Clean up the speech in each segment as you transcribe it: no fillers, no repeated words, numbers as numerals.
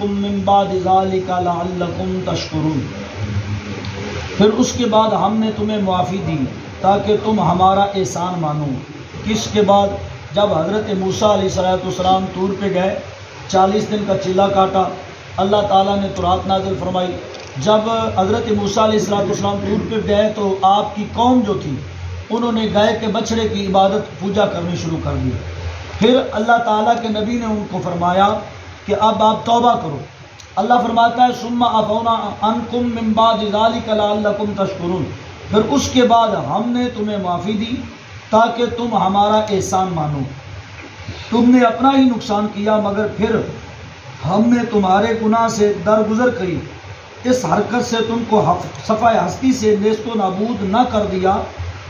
عنکم من بعد ذلک لعلکم تشکرون۔ پھر اس کے بعد ہم نے تمہیں معافی دی تاکہ تم ہمارا احسان مانو۔ کس کے بعد؟ جب حضرت موسیٰ علیہ السلام طور پہ گئے، 40 دن کا چیلا کاٹا، اللہ تعالیٰ نے تورات نازل فرمائی۔ جب حضرت موسیٰ علیہ السلام طور پہ گئے تو آپ کی قوم جو تھی انہوں نے گائے کے بچڑے کی عبادت پوجا کرنی شروع کر دی۔ پھر اللہ تعالیٰ کے نبی نے ان کو فرمایا کہ اب آپ توبہ کرو۔ اللہ فرماتا ہے ثم عفونا عنکم من بعد ذلک لعلکم تشکرون، پھر اس کے بعد ہم نے تمہیں معافی دی تاکہ تم ہمارا احسان مانو۔ تم نے اپنا ہی نقصان کیا مگر پھر ہم نے تمہارے گناہ سے درگزر کری، اس حرکت سے تم کو صفحہ ہستی سے نیست و نابود نہ کر دیا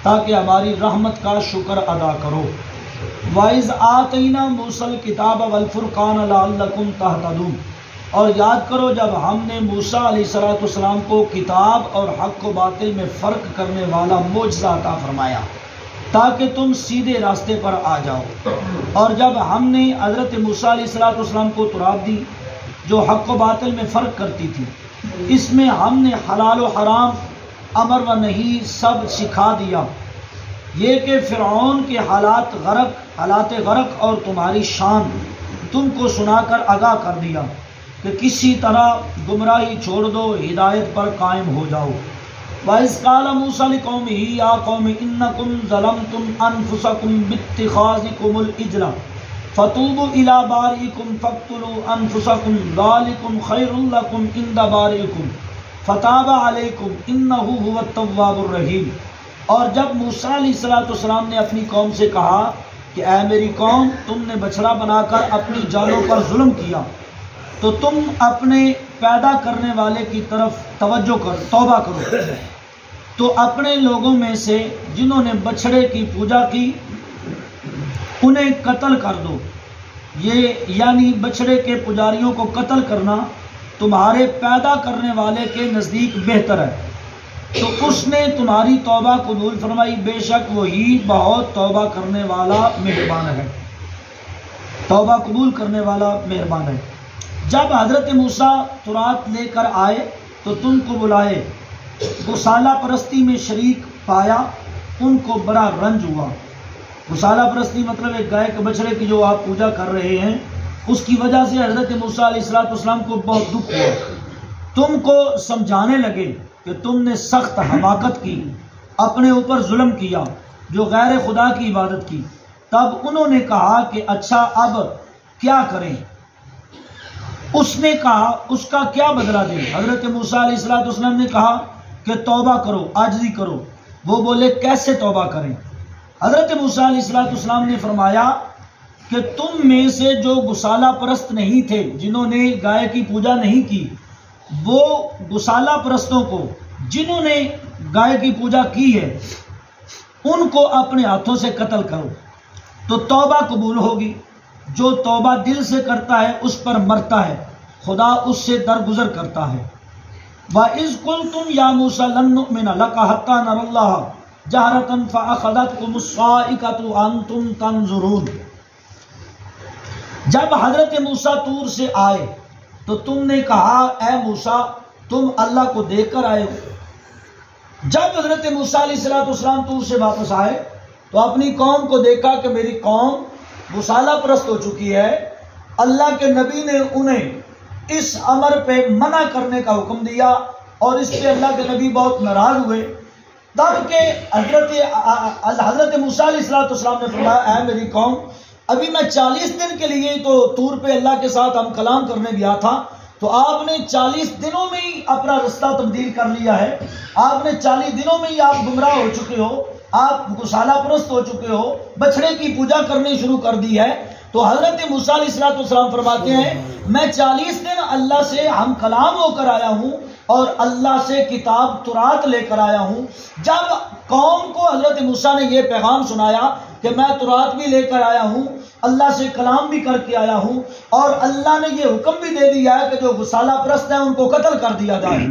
تاکہ ہماری رحمت کا شکر ادا کرو۔ وَإِذْ آتَيْنَا مُوسَى الْكِتَابَ وَالْفُرْقَانَ لَعَلَّكُمْ تَهْتَدُونَ، اور یاد کرو جب ہم نے موسیٰ علیہ السلام کو کتاب اور حق و باطل میں فرق کرنے والا معجزہ عطا فرمایا تاکہ تم سیدھے راستے پر آ جاؤ، اور جب ہم نے حضرت موسیٰ علیہ السلام کو تورات دی جو حق و باطل میں فرق کرتی تھی، اس میں ہم نے حلال و حرام، امر و نہی سب سکھا دیا، یہ کہ فرعون کے حالات غرق اور تمہاری شان تم کو سنا کر آگاہ کر دیا کہ کسی طرح گمراہی چھوڑ دو، ہدایت پر قائم ہو جاؤ۔ وَإِذْ قَالَ مُوسَىٰ لِقَوْمِهِ يَا قَوْمِ إِنَّكُمْ ظَلَمْتُمْ أَنفُسَكُمْ بِاتِّخَاذِكُمُ الْعِجْلَ فَتُوبُوا إِلَىٰ بَارِئِكُمْ فَاقْتُلُوا أَنفُسَكُمْ ذَٰلِكُمْ خَيْرٌ لَكُمْ عِندَ بَارِئِكُمْ فَتَابَ عَلَيْكُمْ إِنَّهُ هُوَ التَّوَّابُ الرَّحِيمُ۔ اور جب موسیٰ علیہ السلام نے اپنی قوم سے کہا کہ اے میری قوم، تم نے بچڑا بنا کر اپنی جانوں پر ظلم کیا تو تم اپنے پیدا کرنے والے کی طرف توجہ کر توبہ کرو، تو اپنے لوگوں میں سے جنہوں نے بچڑے کی پوجا کی انہیں قتل کر دو۔ یہ یعنی بچڑے کے پجاریوں کو قتل کرنا تمہارے پیدا کرنے والے کے نزدیک بہتر ہے، تو اس نے تمہاری توبہ قبول فرمائی، بے شک وہی بہت توبہ کرنے والا مہربان ہے، توبہ قبول کرنے والا مہربان ہے۔ جب حضرت موسیٰ تورات لے کر آئے تو تم کو بلائے، گسالہ پرستی میں شریک پایا، ان کو بڑا رنج ہوا۔ گسالہ پرستی مطلب ایک گائے کے بچڑے کی جو آپ پوجا کر رہے ہیں، اس کی وجہ سے حضرت موسیٰ علیہ السلام کو بہت دکھ ہوا۔ تم کو سمجھانے لگے کہ تم نے سخت حماقت کی، اپنے اوپر ظلم کیا، جو غیر خدا کی عبادت کی۔ تب انہوں نے کہا کہ اچھا اب کیا کریں؟ اس نے کہا اس کا کیا بدلہ دیں؟ حضرت موسیٰ علیہ السلام نے کہا کہ توبہ کرو، عاجزی کرو۔ وہ بولے کیسے توبہ کریں؟ حضرت موسیٰ علیہ السلام نے فرمایا کہ تم میں سے جو گسالہ پرست نہیں تھے، جنہوں نے گائے کی پوجا نہیں کی، وہ گسالہ پرستوں کو جنہوں نے گائے کی پوجا کی ہے ان کو اپنے ہاتھوں سے قتل کرو تو توبہ قبول ہوگی۔ جو توبہ دل سے کرتا ہے اس پر مرتا ہے، خدا اس سے درگزر کرتا ہے۔ وَإِذْ قُلْتُمْ يَا مُوسَىٰ لَن نُّؤْمِنَ لَكَ حَتَّىٰ نَرَى اللَّهَ جَهْرَةً فَأَخَذَتْكُمُ الصَّاعِقَةُ وَأَنْتُمْ تَنظُرُونَ۔ جب حضرت موسیٰ طور سے آئے تو تم نے کہا اے موسیٰ تم اللہ کو دیکھ کر آئے ہو۔ جب حضرت موسیٰ علیہ السلام طور سے واپس آئے تو اپنی قوم کو دیکھا کہ میری قوم گسالہ پرست ہو چکی ہے۔ اللہ کے نبی نے انہیں اس امر پہ منع کرنے کا حکم دیا اور اس پہ اللہ کے نبی بہت ناراض ہوئے۔ تب کہ حضرت موسیٰ علیہ السلام نے فرمایا اے میری قوم، ابھی میں 40 دن کے لیے تو طور پہ اللہ کے ساتھ ہم کلام کرنے گیا تھا، تو آپ نے 40 دنوں میں ہی اپنا رستہ تبدیل کر لیا ہے۔ آپ نے 40 دنوں میں ہی آپ گمراہ ہو چکے ہو، آپ گسالہ پرست ہو چکے ہو، بچڑے کی پوجا کرنی شروع کر دی ہے۔ تو حضرت موسیٰ علیہ السلام فرماتے ہیں میں 40 دن اللہ سے ہم کلام ہو کر آیا ہوں اور اللہ سے کتاب تورات لے کر آیا ہوں۔ جب قوم کو حضرت موسیٰ نے یہ پیغام سنایا کہ میں تورات بھی لے کر آیا ہوں، اللہ سے کلام بھی کر کے آیا ہوں، اور اللہ نے یہ حکم بھی دے دیا ہے کہ جو گسالہ پرست ہیں ان کو قتل کر دیا جائے،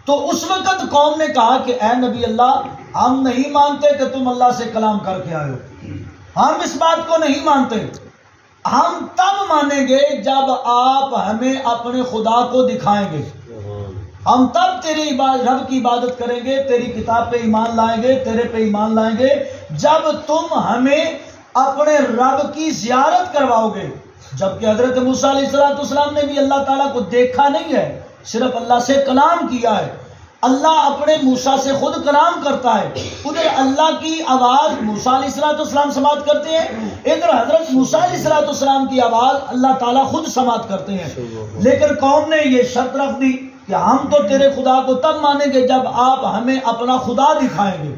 تو اس وقت قوم نے کہا کہ اے نبی اللہ، ہم نہیں مانتے کہ تم اللہ سے کلام کر کے آئے ہو، ہم اس بات کو نہیں مانتے۔ ہم تب مانیں گے جب آپ ہمیں اپنے خدا کو دکھائیں گے. ہم تب تیرے رب کی عبادت کریں گے، تیری کتاب پہ ایمان لائیں گے، تیرے پہ ایمان لائیں گے جب تم ہمیں اپنے رب کی زیارت کرواؤ گے. جبکہ حضرت موسیٰ علیہ السلام نے بھی اللہ تعالیٰ کو دیکھا نہیں ہے، صرف اللہ سے کلام کیا ہے. اللہ اپنے موسیٰ سے خود کلام کرتا ہے. ادھر اللہ کی آواز موسیٰ علیہ السلام سماعت کرتے ہیں، ادھر حضرت موسیٰ علیہ السلام کی آواز اللہ تعالیٰ خود سماعت کرتے ہیں. لیکن قوم نے یہ شرط رکھ دی کہ ہم تو تیرے خدا کو تب مانیں گے جب آپ ہمیں اپنا خدا دکھائیں گے.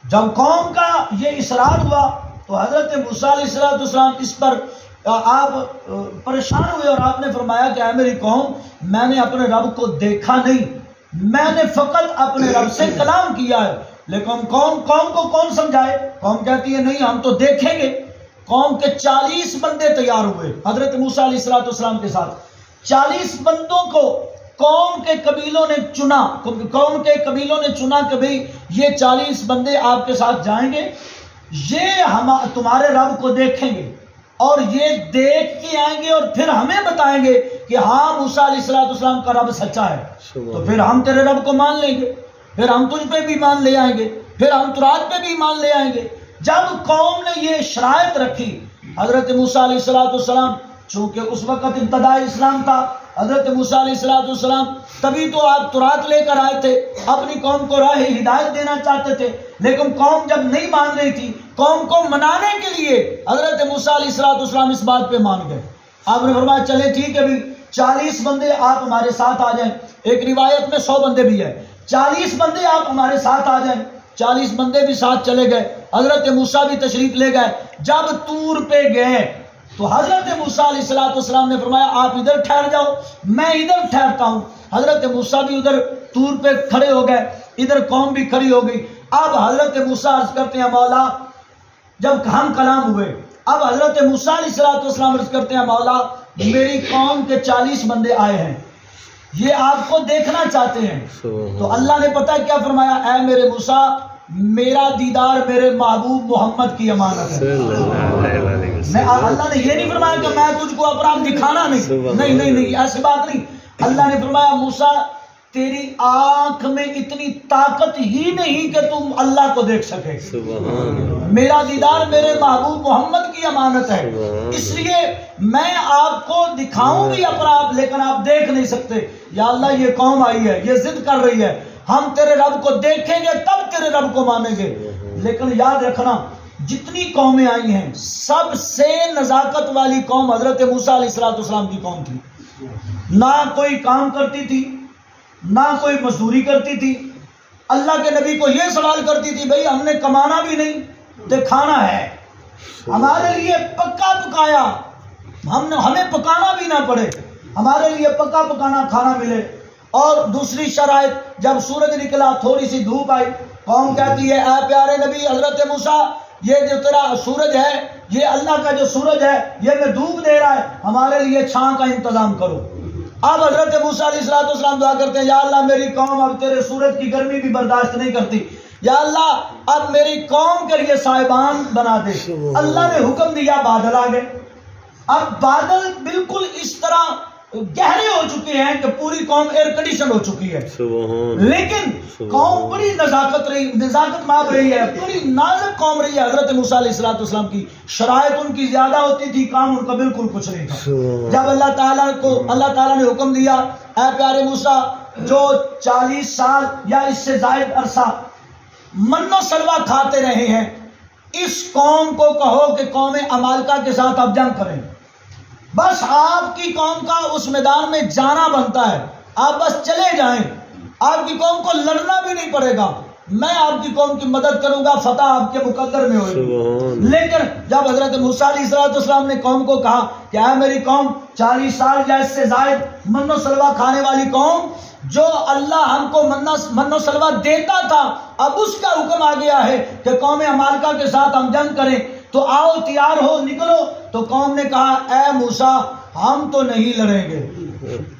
جب قوم کا یہ اصرار ہوا تو حضرت موسیٰ علیہ السلام اس پر آپ پریشان ہوئے اور آپ نے فرمایا کہ اے میری قوم، میں نے اپنے رب کو دیکھا نہیں، میں نے فقط اپنے رب سے کلام کیا ہے. لیکن قوم کو کون سمجھائے؟ قوم کہتی ہے نہیں ہم تو دیکھیں گے. قوم کے 40 بندے تیار ہوئے حضرت موسیٰ علیہ السلام کے ساتھ. 40 بندوں کو قوم کے قبیلوں نے چنا کہ بھئی یہ 40 بندے آپ کے ساتھ جائیں گے، یہ تمہارے رب کو دیکھیں گے اور یہ دیکھ کے آئیں گے اور پھر ہمیں بتائیں گے کہ ہاں موسیٰ علیہ السلام کا رب سچا ہے. تو پھر ہم تیرے رب کو مان لیں گے، پھر ہم تجھ پہ بھی مان لے آئیں گے، پھر ہم ترات پہ بھی مان لے آئیں گے. جب قوم نے یہ شرائط رکھی، حضرت موسیٰ علیہ السلام چونکہ اس وقت ابتدائی اسلام تھا، حضرت موسیٰ علیہ السلام تبھی تو آپ ترات لے کر آئے تھے، اپنی قوم کو راہ ہدایت دینا چاہتے تھے. لیکن قوم جب نہیں مان رہی تھی، قوم کو منانے کے لیے حضرت موسیٰ علیہ السلام اس بات پہ مان گئے. آپ نے فرمایا چلے ٹھیک ہے بھی 40 بندے آپ ہمارے ساتھ آ جائیں. ایک روایت میں 100 بندے بھی ہے، 40 بندے آپ ہمارے ساتھ آ جائیں. 40 بندے بھی ساتھ چلے گئے، حضرت موسیٰ بھی تشریف لے گئے. جب طور پہ گئے تو حضرت موسیٰ علیہ السلام نے فرمایا آپ ادھر ٹھہر جاؤ، میں ادھر ٹھہرتا ہوں. حضرت موسیٰ بھی ادھر طور پہ کھڑے ہو گئے، ادھر قوم بھی کھڑی ہو گئی. اب حضرت موسیٰ عرض کرتے ہیں مولا، جب ہم کلام ہوئے اب حضرت موسیٰ علیہ السلام عرض کرتے ہیں مولا میری قوم کے 40 بندے آئے ہیں، یہ آپ کو دیکھنا چاہتے ہیں. تو اللہ نے پتہ کیا فرمایا؟ اے میرے موسیٰ، میرا دیدار میرے محبوب محمد کی امانت ہے. اللہ نے یہ نہیں فرمایا کہ میں تجھ کو اپنا دکھانا نہیں، ایسی بات نہیں. اللہ نے فرمایا موسیٰ تیری آنکھ میں اتنی طاقت ہی نہیں کہ تم اللہ کو دیکھ سکے. میرا دیدار میرے محبوب محمد کی امانت ہے، اس لیے میں آپ کو دکھاؤں گی اپنا آپ، لیکن آپ دیکھ نہیں سکتے. یا اللہ یہ قوم آئی ہے، یہ ضد کر رہی ہے، ہم تیرے رب کو دیکھیں گے تب تیرے رب کو مانیں گے. لیکن یاد رکھنا جتنی قومیں آئی ہیں سب سے نزاکت والی قوم حضرت موسیٰ علیہ السلام کی قوم تھی. نہ کوئی کام کرتی تھی، نہ کوئی مزدوری کرتی تھی. اللہ کے نبی کو یہ سوال کرتی تھی بھئی ہم نے کمانا بھی نہیں تو کھانا ہے، ہمارے لیے پکا پکایا، ہمیں پکانا بھی نہ پڑے، ہمارے لیے پکا پکانا کھانا ملے. اور دوسری شرائط جب سورج نکلا تھوڑی سی دھوپ آئی، قوم کہتی ہے اے پیارے نبی حضرت موسیٰ یہ جو تیرا سورج ہے، یہ اللہ کا جو سورج ہے یہ میں دھوپ دے رہا ہے، ہمارے لیے چھاں کا انتظام کرو. اب حضرت موسیٰ علیہ السلام دعا کرتے ہیں یا اللہ میری قوم اب تیرے سورج کی گرمی بھی برداشت نہیں کرتی، یا اللہ اب میری قوم کے لیے صاحبان بنا دے. اللہ نے حکم دیا، بادل آ گئے. اب بادل بالکل اس طرح گہرے ہو چکے ہیں کہ پوری قوم ایئر کنڈیشن ہو چکی ہے. لیکن قوم بڑی نزاکت ماب رہی ہے، بڑی نازک قوم رہی ہے. حضرت موسیٰ علیہ السلام کی شرائط ان کی زیادہ ہوتی تھی، کام ان کا بالکل کچھ نہیں تھا. جب اللہ تعالیٰ نے حکم دیا اے پیارے موسیٰ جو 40 سال یا اس سے زائد عرصہ من و سلوہ کھاتے رہے ہیں، اس قوم کو کہو کہ قوم عمالقہ کے ساتھ اب جنگ کریں. بس آپ کی قوم کا اس میدان میں جانا بنتا ہے، آپ بس چلے جائیں، آپ کی قوم کو لڑنا بھی نہیں پڑے گا، میں آپ کی قوم کی مدد کروں گا، فتح آپ کے مقدر میں ہوگی. لیکن جب حضرت موسیٰ علیہ السلام نے قوم کو کہا کہ اے میری قوم 40 سال یا اس سے زائد من و سلوہ کھانے والی قوم، جو اللہ ہم کو من و سلوہ دیتا تھا اب اس کا حکم آ گیا ہے کہ قوم عمالقہ کے ساتھ ہم جنگ کریں، تو آؤ تیار ہو نکلو. تو قوم نے کہا اے موسیٰ ہم تو نہیں لڑیں گے،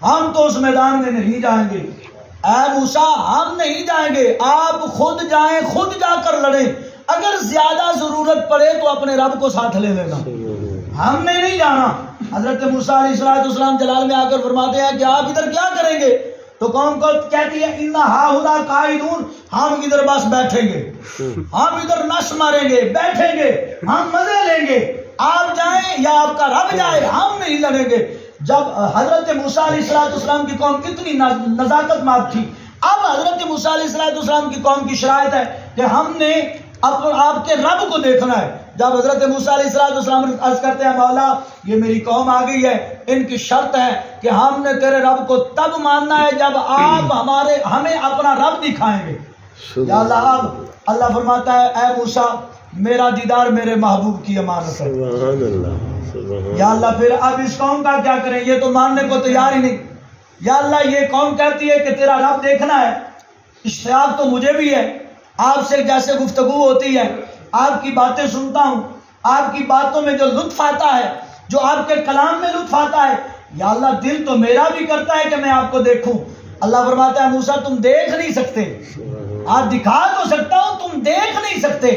ہم تو اس میدان میں نہیں جائیں گے. اے موسیٰ ہم نہیں جائیں گے، آپ خود جائیں، خود جا کر لڑیں، اگر زیادہ ضرورت پڑے تو اپنے رب کو ساتھ لے لینا. ہم نے نہیں جانا۔ حضرت موسیٰ علیہ السلام جلال میں آ کر فرماتے ہیں کہ آپ ادھر کیا کریں گے؟ تو قوم کو کہتی ہے اِنَّا ہَاہُنَا قَاعِدُونَ، ہم ادھر بس بیٹھیں گے، ہم ادھر نس ماریں گے، بیٹھیں گے، ہم مزے لیں گے، آپ جائیں یا آپ کا رب جائے، ہم نہیں لڑیں گے۔ جب حضرت موسیٰ علیہ السلام کی قوم کتنی نزاکت ماب تھی، اب حضرت موسیٰ علیہ السلام کی قوم کی شرائط ہے کہ ہم نے آپ کے رب کو دیکھنا ہے۔ جب حضرت موسیٰ علیہ السلام عرض کرتے ہیں مولا یہ میری قوم آ گئی ہے، ان کی شرط ہے کہ ہم نے تیرے رب کو تب ماننا ہے جب آپ ہمیں اپنا رب دکھائیں گے۔ یا اللہ، اب اللہ فرماتا ہے اے موسیٰ میرا دیدار میرے محبوب کی امانت ہے۔ سبحان اللہ، یا اللہ پھر اب اس قوم کا کیا کریں، یہ تو ماننے کو تیار ہی نہیں۔ یا اللہ یہ قوم کہتی ہے کہ تیرا رب دیکھنا ہے، اشتیاق تو مجھے بھی ہے، آپ سے جیسے گفتگو ہوتی ہے، آپ کی باتیں سنتا ہوں، آپ کی باتوں میں جو لطف آتا ہے، جو آپ کے کلام میں لطف آتا ہے، یا اللہ دل تو میرا بھی کرتا ہے کہ میں آپ کو دیکھوں۔ اللہ فرماتا ہے موسیٰ تم دیکھ نہیں سکتے، آپ دکھا تو سکتا ہوں، تم دیکھ نہیں سکتے۔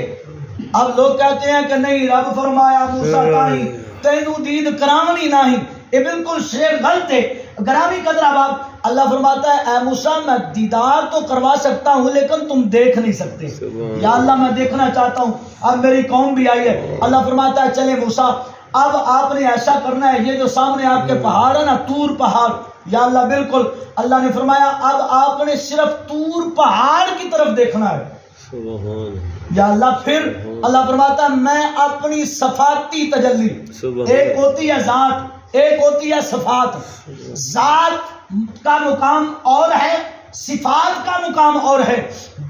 اب لوگ کہتے ہیں کہ نہیں، رب فرمایا موسیٰ کہیں تینوں دید کرامنی نہیں، یہ بالکل شعر غلط ہے۔ گرامی قدر احباب، اللہ فرماتا ہے اے موسیٰ میں دیدار تو کروا سکتا ہوں لیکن تم دیکھ نہیں سکتے۔ یا اللہ میں دیکھنا چاہتا ہوں، اب میری قوم بھی آئی ہے۔ اللہ فرماتا ہے چلے موسیٰ اب آپ نے ایسا کرنا ہے، یہ جو سامنے آپ کے پہاڑ ہے نا، طور پہاڑ، یا اللہ بالکل اللہ نے فرمایا اب آپ نے صرف طور پہاڑ کی طرف دیکھنا ہے۔ یا اللہ پھر اللہ فرماتا ہے میں اپنی صفاتی تجلی، ایک ہوتی ہے ذات، ایک ہوتی ہے صفات۔ ذات کا مقام اور ہے، صفات کا مقام اور ہے۔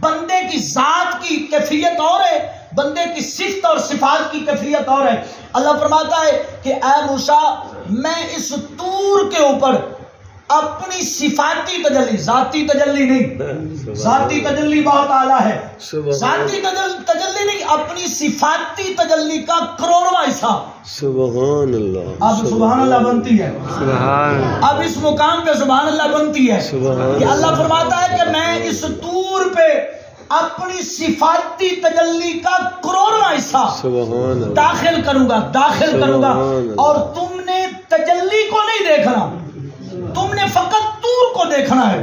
بندے کی ذات کی کیفیت اور ہے، بندے کی صفت اور صفات کی کیفیت اور ہے۔ اللہ فرماتا ہے کہ اے موسیٰ میں اس طور کے اوپر اپنی صفاتی تجلی، ذاتی تجلی نہیں، ذاتی تجلی بہت اعلیٰ ہے، ذاتی تجلی نہیں، اپنی صفاتی تجلی کا کروڑواں حصہ۔ سبحان اللہ، اب سبحان اللہ بنتی ہے، اب اس مقام پہ سبحان اللہ بنتی ہے کہ اللہ فرماتا ہے کہ میں اس طور پہ اپنی صفاتی تجلی کا کروڑواں حصہ داخل کروں گا، اور تم نے تجلی کو نہیں دیکھنا، تم نے فقط طور کو دیکھنا ہے۔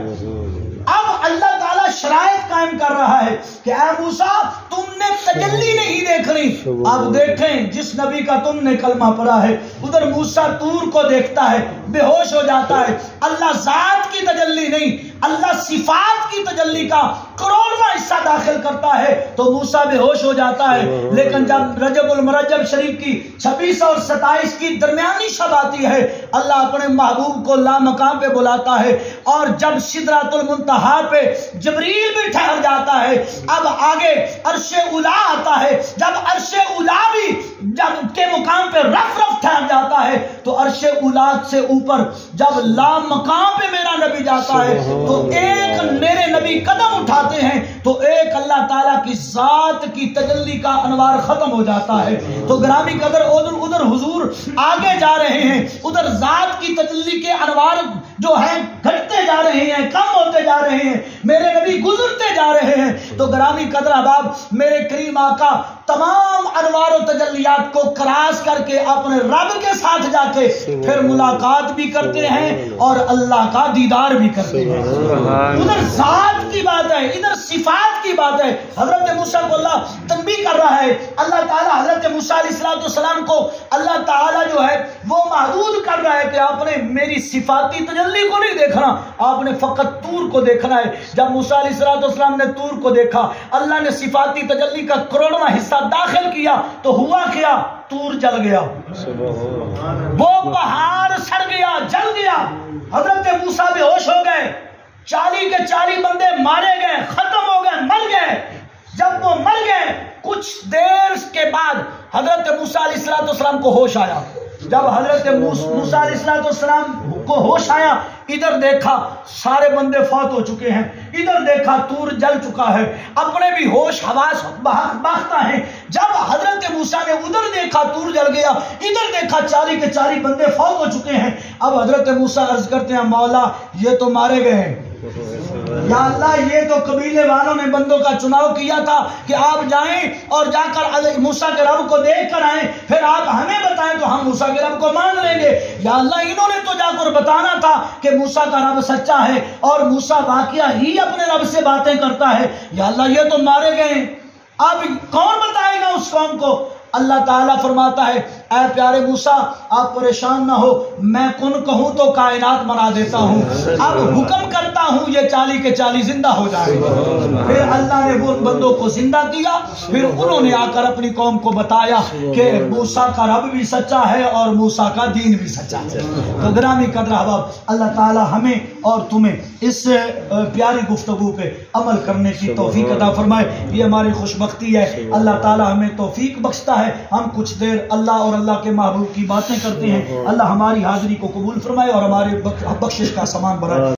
اب اللہ تعالیٰ شرائط قائم کر رہا ہے کہ اے موسیٰ تم نے تجلی نہیں دیکھنی۔ اب دیکھیں جس نبی کا تم نے کلمہ پڑھا ہے، ادھر موسیٰ طور کو دیکھتا ہے، بے ہوش ہو جاتا ہے۔ اللہ ذات کی تجلی نہیں، اللہ صفات کی تجلی کا کروڑواں حصہ داخل کرتا ہے تو موسیٰ بے ہوش ہو جاتا ہے۔ لیکن جب رجب المرجب شریف کی 26 اور 27 کی درمیانی شب آتی ہے، اللہ اپنے محبوب کو لامقام پہ بلاتا ہے، اور جب سدرۃ المنتہا پہ جبریل بھی ٹھہر جاتا ہے، اب آگے عرش اولا آتا ہے۔ جب عرش اولا بھی جب کے مقام پہ رف ٹھہر جاتا ہے تو عرش اولا سے اوپر جب لامقام پہ میرا نبی جاتا ہے تو ایک میرے نبی قدم اٹھاتے ہیں تو ایک اللہ تعالیٰ کی ذات کی تجلی کا انوار ختم ہو جاتا ہے۔ تو گرامی قدر ادھر حضور آگے جا رہے ہیں، ادھر ذات کی تجلی کے انوار جو ہیں گھٹتے جا رہے ہیں، کم ہوتے جا رہے ہیں، میرے نبی گزرتے جا رہے ہیں۔ تو گرامی قدر احباب، میرے کریم آقا تمام انوار و تجلیات کو کراس کر کے اپنے رب کے ساتھ جا کے پھر ملاقات بھی کرتے ہیں اور اللہ کا دیدار بھی کرتے ہیں۔ ادھر ذات کی بات ہے، ادھر صفات کی بات ہے۔ حضرت موسیٰ کو اللہ تنبیہ کر رہا ہے، اللہ تعالیٰ حضرت موسیٰ علیہ السلام کو اللہ تعالیٰ جو ہے وہ محدود کر رہا ہے کہ آپ نے میری صفاتی تجلی کو نہیں دیکھنا، آپ نے فقط طور کو دیکھنا ہے۔ جب موسیٰ علیہ السلام نے طور کو دیکھا، اللہ نے صفاتی تجلی کا کروڑواں حصہ داخل کیا تو ہوا کیا؟ طور جل گیا، وہ پہاڑ سڑ گیا، جل گیا۔ حضرت موسیٰ بے ہوش ہو گئے، 40 کے 40 بندے مارے گئے، ختم ہو گئے، مر گئے۔ جب وہ مر گئے کچھ دیر کے بعد حضرت موسیٰ علیہ السلام کو ہوش آیا۔ جب حضرت موسیٰ علیہ السلام کو ہوش آیا، ادھر دیکھا سارے بندے فوت ہو چکے ہیں، ادھر دیکھا طور جل چکا ہے، اپنے بھی ہوش حواس باختہ ہیں۔ جب حضرت موسیٰ نے ادھر دیکھا طور جل گیا، ادھر دیکھا 40 کے 40 بندے فوت ہو چکے ہیں، اب حضرت موسیٰ عرض کرتے ہیں مولا یہ تو مارے گئے ہیں، یا اللہ یہ تو قبیلے والوں نے بندوں کا چناؤ کیا تھا کہ آپ جائیں اور جا کر موسیٰ کے رب کو دیکھ کر آئیں، پھر آپ ہمیں بتائیں تو ہم موسیٰ کے رب کو مان لیں گے۔ یا اللہ انہوں نے تو جا کر بتانا تھا کہ موسیٰ کا رب سچا ہے اور موسیٰ واقعہ ہی اپنے رب سے باتیں کرتا ہے۔ یا اللہ یہ تو مارے گئے، اب کون بتائے گا اس قوم کو؟ اللہ تعالیٰ فرماتا ہے اے پیارے موسیٰ آپ پریشان نہ ہو، میں کن کہوں تو کائنات بنا دیتا ہوں، اب حکم کرتا ہوں یہ 40 کے 40 زندہ ہو جائے۔ پھر اللہ نے وہ بندوں کو زندہ کیا، پھر انہوں نے آ کر اپنی قوم کو بتایا کہ موسیٰ کا رب بھی سچا ہے اور موسیٰ کا دین بھی سچا ہے۔ تو گرامی قدر احباب، اللہ تعالیٰ ہمیں اور تمہیں اس پیاری گفتگو پہ عمل کرنے کی توفیق عطا فرمائے۔ یہ ہماری خوش بختی ہے، اللہ تعالیٰ ہمیں توفیق بخشتا ہے، ہم کچھ دیر اللہ اور اللہ کے محبوب کی باتیں کرتے ہیں۔ اللہ ہماری حاضری کو قبول فرمائے اور ہمارے بخشش کا سامان بنائے۔